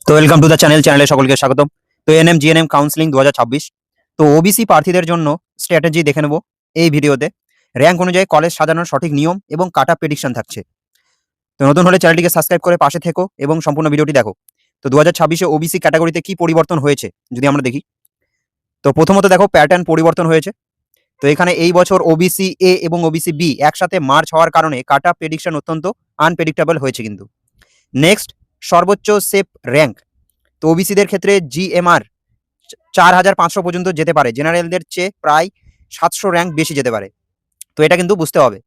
তো welcome to the চ্যানেলে সকলকে স্বাগতম। তো এনএম জিএনএম কাউন্সিলিং 2026। তো ওবিসি প্রার্থীদের জন্য স্ট্র্যাটেজি দেখে নেব এই ভিডিওতে। র্যাঙ্ক অনুযায়ী কলেজ সাজানোর সঠিক নিয়ম এবং কাটা প্রেডিকশন থাকছে। তো নতুন হলে চ্যানেলটিকে সাবস্ক্রাইব করে পাশে থেকো এবং সম্পূর্ণ ভিডিওটি দেখো। তো 2026-এ ওবিসি ক্যাটাগরিতে কি পরিবর্তন হয়েছে যদি আমরা দেখি। তো প্রথমত দেখো প্যাটার্ন পরিবর্তন হয়েছে। তো এখানে এই বছর ওবিসি এ এবং ওবিসি বি একসাথে মার্চ হওয়ার কারণে কাটা প্রেডিকশন অত্যন্ত আনপ্রেডিক্টেবল হয়েছে কিন্তু। নেক্সট, সর্বোচ্চ সেফ র্যাঙ্ক। তো ওবিসিদের ক্ষেত্রে জিএমআর 4500 পর্যন্ত যেতে পারে, জেনারেলদের চেয়ে প্রায় 700 র্যাঙ্ক বেশি যেতে পারে। তো এটা কিন্তু বুঝতে হবে।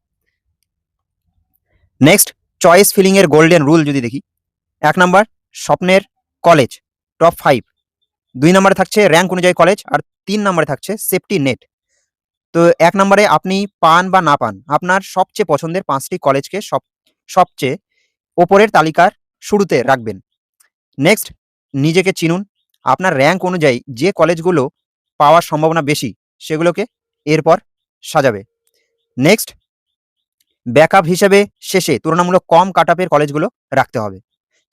নেক্সট, চয়েস ফিলিং এর গোল্ডেন রুল যদি দেখি, 1 নাম্বার স্বপ্নের কলেজ টপ 5, 2 নম্বরে থাকছে র্যাঙ্ক অনুযায়ী কলেজ, আর 3 নম্বরে থাকছে সেফটি নেট। তো 1 নম্বরে আপনি পান বা না পান, আপনার সবচেয়ে পছন্দের 5টি কলেজকে সবচেয়ে ওপরের তালিকার শুরুতে রাখবেন। নেক্সট, নিজেকে চিনুন। আপনার র্যাঙ্ক অনুযায়ী যে কলেজগুলো পাওয়ার সম্ভাবনা বেশি সেগুলোকে এরপর সাজাবে। নেক্সট, ব্যাকআপ হিসেবে শেষে তুলনামূলক কম কাটআপের কলেজগুলো রাখতে হবে।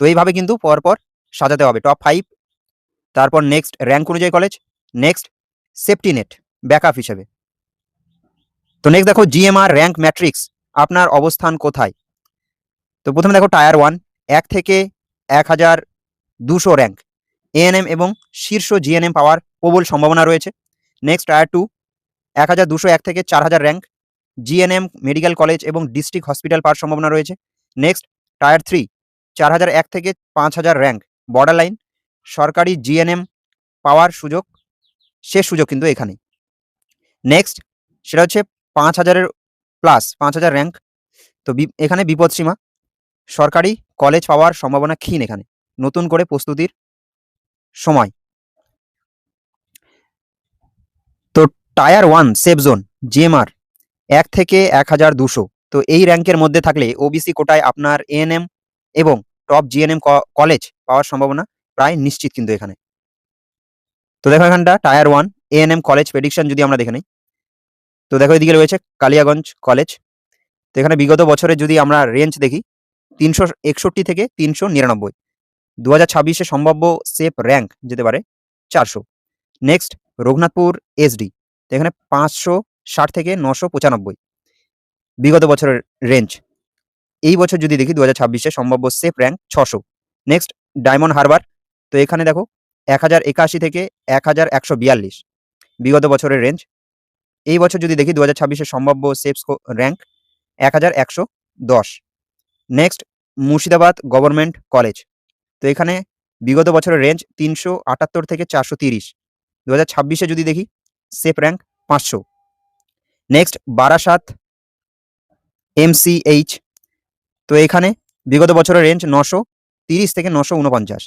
তো এইভাবে কিন্তু পরপর সাজাতে হবে। টপ 5, তারপর নেক্সট র্যাঙ্ক অনুযায়ী college, next safety net backup হিসেবে। তো নেক্সট দেখো জিএমআর র্যাঙ্ক ম্যাট্রিক্স, আপনার অবস্থান কোথায়। তো প্রথমে দেখো টায়ার 1 1 থেকে 1200 র্যাঙ্ক, এএনএম এবং শীর্ষ জিএনএম পাওয়ার প্রবল সম্ভাবনা রয়েছে। নেক্সট টায়ার 2 1201 থেকে 4000 র্যাঙ্ক, জিএনএম মেডিকেল কলেজ এবং ডিস্ট্রিক্ট হসপিটাল পাওয়ার সম্ভাবনা রয়েছে। নেক্সট টায়ার 3 4001 থেকে 5000 র্যাঙ্ক, বর্ডার লাইন, সরকারি জিএনএম পাওয়ার সুযোগ, শেষ সুযোগ কিন্তু এখানে। নেক্সট সেটা হচ্ছে 5000-এর প্লাস 5000 র্যাঙ্ক। তো এখানে বিপদসীমা, সরকারি কলেজ পাওয়ার সম্ভাবনা ক্ষীণ এখানে, নতুন করে প্রস্তুতির সময়। তো টায়ার 1 সেফ জোন জিএমআর 1 থেকে 1200। তো এই র্যাঙ্কের মধ্যে থাকলে ওবিসি কোটায় আপনার এএনএম এবং টপ জিএনএম কলেজ পাওয়ার সম্ভাবনা প্রায় নিশ্চিত কিন্তু এখানে। তো দেখো এখানটা টায়ার 1 এএনএম কলেজ প্রেডিকশন যদি আমরা দেখে নিই, তো দেখো এদিকে রয়েছে কালিয়াগঞ্জ কলেজ। তো এখানে বিগত বছরে যদি আমরা রেঞ্জ দেখি 361 থেকে 399। 2026-এ সম্ভাব্য সেফ র্যাঙ্ক যেতে পারে 400। নেক্সট রঘুনাথপুর এসডি, তো এখানে 560 থেকে 995 বিগত বছরের রেঞ্জ। এই বছর যদি দেখি 2026-এ সম্ভাব্য safe rank 600। Next diamond Harbour, তো এখানে দেখো 1081 থেকে 1142 বিগত বছরের রেঞ্জ। এই বছর যদি দেখি 2026-এ সম্ভাব্য safe rank 1110। Next Murshidabad government college, তো এখানে বিগত বছরের রেঞ্জ 378 থেকে 430। 2026-এ যদি দেখি safe rank 500। Next Barasat MCh, তো এখানে বিগত বছরের রেঞ্জ 930 থেকে 949।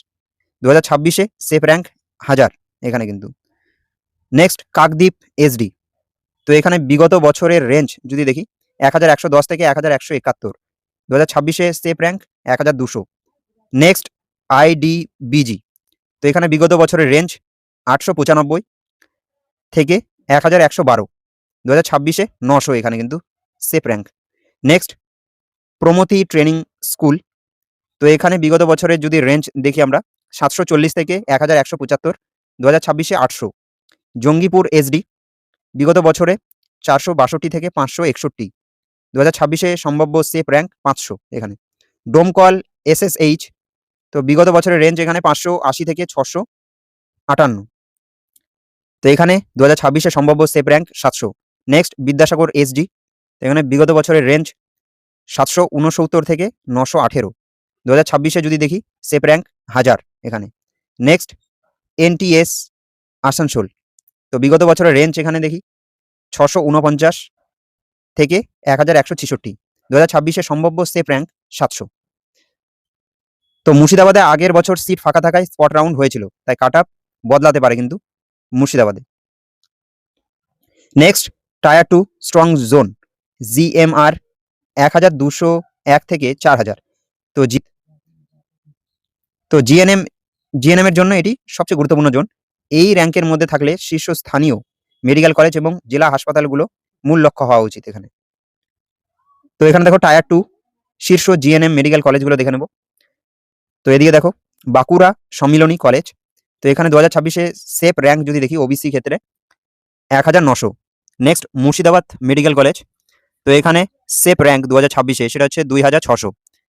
2026-এ সেফ র্যাঙ্ক 1000 এখানে কিন্তু। নেক্সট কাকদ্বীপ এসডি, তো এখানে বিগত বছরের রেঞ্জ যদি দেখি 1110 থেকে 1171। 2026-এ সেফ র্যাঙ্ক 1200। নেক্সট আইডিবিজি, তো এখানে বিগত বছরের রেঞ্জ 895 থেকে 1112। 2026-এ 900 এখানে কিন্তু safe rank. Next Pramati training school, তো এখানে বিগত বছরের যদি রেঞ্জ দেখি আমরা 740 থেকে 1175। 2026-এ 800। জঙ্গিপুর এসডি, বিগত বছরে 462 থেকে 561। 2026-এ সম্ভাব্য সেফ র্যাঙ্ক 500 এখানে। ডোমকল এসএসএইচ, তো বিগত বছরের রেঞ্জ এখানে 580 থেকে 658। তো এখানে 2026-এ সম্ভাব্য safe rank 700। Next Vidyasagar SD, এখানে বিগত বছরের রেঞ্জ 769 থেকে 918। 2026-এ যদি দেখি সেফ র্যাঙ্ক 1000 এখানে। নেক্সট এনটিএস আসানসোল, তো বিগত বছরের রেঞ্জ এখানে দেখি 649 থেকে 1166। 2026-এ সম্ভাব্য সেফ র্যাঙ্ক 700। তো মুর্শিদাবাদে আগের বছর সিট ফাঁকা থাকায় স্পট রাউন্ড হয়েছিল, তাই কাট আপ বদলাতে পারে কিন্তু মুর্শিদাবাদে। Next tyre 2 strong zone GMR 1201 থেকে 4000। তো জিএনএম এর জন্য এটি সবচেয়ে গুরুত্বপূর্ণ জোন। এই র্যাঙ্কের মধ্যে থাকলে শীর্ষস্থানীয় মেডিকেল কলেজ এবং জেলা হাসপাতালগুলো মূল লক্ষ্য হওয়া উচিত এখানে। তো এখানে দেখো টায়ার 2 শীর্ষ জিএনএম মেডিকেল কলেজগুলো দেখে নেব। তো এদিকে দেখো বাঁকুড়া সম্মিলনী কলেজ। তো এখানে 2026-এ সেফ র্যাঙ্ক যদি দেখি ওবিসি ক্ষেত্রে 1900। Next Murshidabad medical college. তো এখানে সেফ র্যাঙ্ক 2026-এ সেটা হচ্ছে 2600।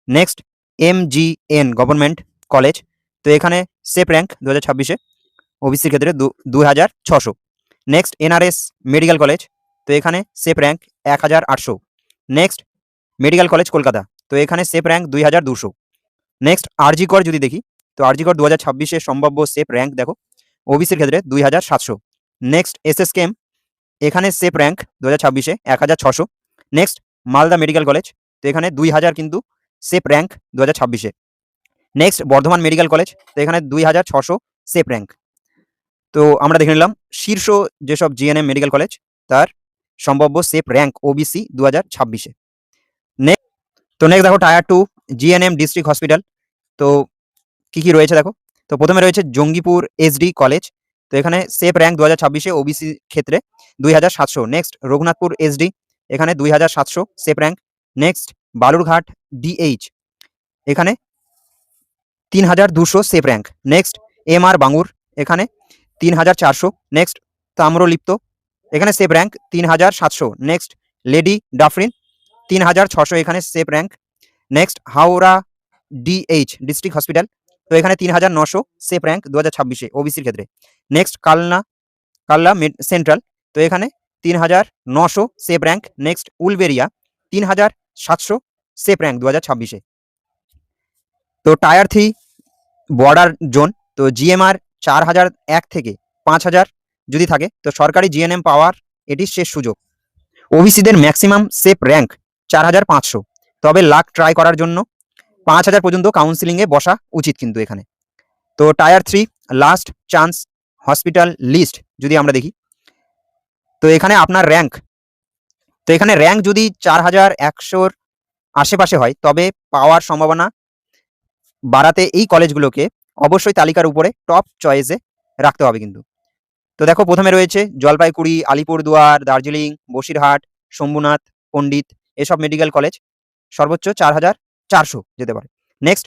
Next MGN government college. তো এখানে সেফ র্যাঙ্ক 2026-এ ওবিসির ক্ষেত্রে 2600। Next NRS medical college. তো এখানে safe rank 1800। Next medical college Kolkata. তো এখানে সেফ র্যাঙ্ক 2200। নেক্সট RG কর যদি দেখি, তো RG কর 2026-এ সম্ভাব্য সেফ র্যাঙ্ক দেখো ওবিসির ক্ষেত্রে 2700। নেক্সট SSKM, এখানে সেফ র্যাঙ্ক 2026-এ 1600। Next Malda medical college. তো এখানে 2000 কিন্তু সেফ র্যাঙ্ক 2026-এ। Next Bardhaman medical college. তো এখানে 2600 সেফ র্যাঙ্ক। তো আমরা দেখে নিলাম শীর্ষ যেসব GNM মেডিকেল কলেজ তার সম্ভাব্য সেফ র্যাঙ্ক ওবিসি 2026-এ। নেক্সট দেখো টায়ার 2 GNM ডিস্ট্রিক্ট হসপিটাল। তো কি রয়েছে দেখো। তো প্রথমে রয়েছে জঙ্গিপুর SD কলেজ। তো এখানে সেফ র্যাঙ্ক 2026-এ ওবিসি ক্ষেত্রে 2700। নেক্সট রঘুনাথপুর SD, এখানে 2700 safe rank. Next Balurghat DH, এখানে 3200 safe rank. Next MR Bangur, এখানে 3400। নেক্সট তাম্রলিপ্ত, এখানে safe rank 3700। Next lady Dufferin 3600, এখানে safe rank. Next Howrah DH district hospital. তো এখানে 3900 সেফ র্যাঙ্ক 2026-এ ওবিসির ক্ষেত্রে। নেক্সট কাল্লা সেন্ট্রাল। তো এখানে 3900 safe rank. Next Uluberia 3700 safe rank 2026-এ। তো টায়ার 3 বর্ডার জোন। তো GMR 4001 থেকে 5000 যদি থাকে তো সরকারি GNM পাওয়ার এটি শেষ সুযোগ। ওবিসিদের ম্যাক্সিমাম সেফ র্যাঙ্ক 4500, তবে লাক ট্রাই করার জন্য 5000 পর্যন্ত কাউন্সিলিংয়ে বসা উচিত কিন্তু এখানে। তো tier 3 last chance hospital list যদি আমরা দেখি, তো এখানে আপনার র্যাঙ্ক, তো এখানে র্যাঙ্ক যদি 4100-র আশেপাশে হয় তবে পাওয়ার সম্ভাবনা বাড়াতে এই কলেজগুলোকে অবশ্যই তালিকার উপরে টপ চয়েসে রাখতে হবে কিন্তু। তো দেখো প্রথমে রয়েছে জলপাইগুড়ি, আলিপুরদুয়ার, দার্জিলিং, বসিরহাট, শম্ভুনাথ, পণ্ডিত, এসব মেডিকেল কলেজ সর্বোচ্চ 4400 যেতে পারে। নেক্সট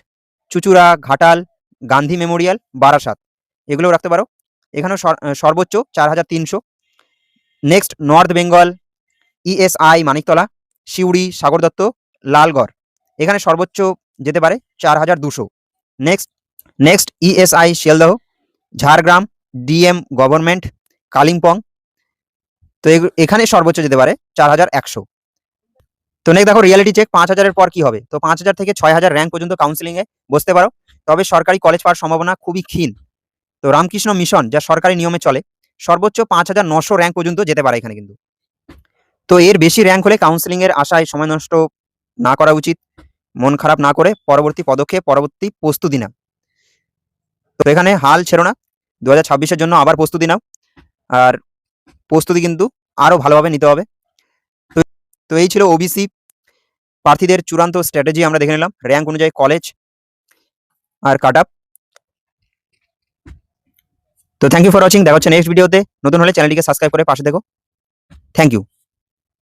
চুচুড়া, ঘাটাল, গান্ধী মেমোরিয়াল, বারাসাত, এগুলোও রাখতে পারো। এখানেও সর্বোচ্চ 4300। Next north Bengal ESI Maniktala, Suri, Sagore Dutta, Lalgarh, এখানে সর্বোচ্চ যেতে পারে 4200। Next ESI Sealdah, Jhargram DM government, Kalimpong, তো এখানে সর্বোচ্চ যেতে পারে 4100। তো নেক্সট দেখো রিয়ালিটি চেক 5000-এর পর কি হবে। তো 5000 থেকে 6000 র্যাঙ্ক পর্যন্ত কাউন্সিলিংয়ে বসতে পারো, তবে সরকারি কলেজ পাওয়ার সম্ভাবনা খুবই ক্ষীণ। তো রামকৃষ্ণ মিশন যা সরকারি নিয়মে চলে সর্বোচ্চ 5900 র্যাঙ্ক পর্যন্ত যেতে পারে এখানে কিন্তু। তো এর বেশি র্যাঙ্ক হলে কাউন্সিলিংয়ের আশায় সময় নষ্ট না করা উচিত। মন খারাপ না করে পরবর্তী পদক্ষেপ, পরবর্তী প্রস্তুতি নাও। তো এখানে হাল ছেড়ো না, 2026-এর জন্য আবার প্রস্তুতি নাও, আর প্রস্তুতি কিন্তু আরও ভালোভাবে নিতে হবে। তো এই ছিল ওবিসি প্রার্থীদের চূড়ান্ত স্ট্র্যাটেজি, আমরা দেখে নিলাম র্যাঙ্ক অনুযায়ী কলেজ আর কাট আপ। তো থ্যাংক ইউ ফর ওয়াচিং, দেখা হচ্ছে নেক্সট ভিডিওতে। নতুন হলে চ্যানেলটিকে সাবস্ক্রাইব করে পাশে দেখো। Thank you.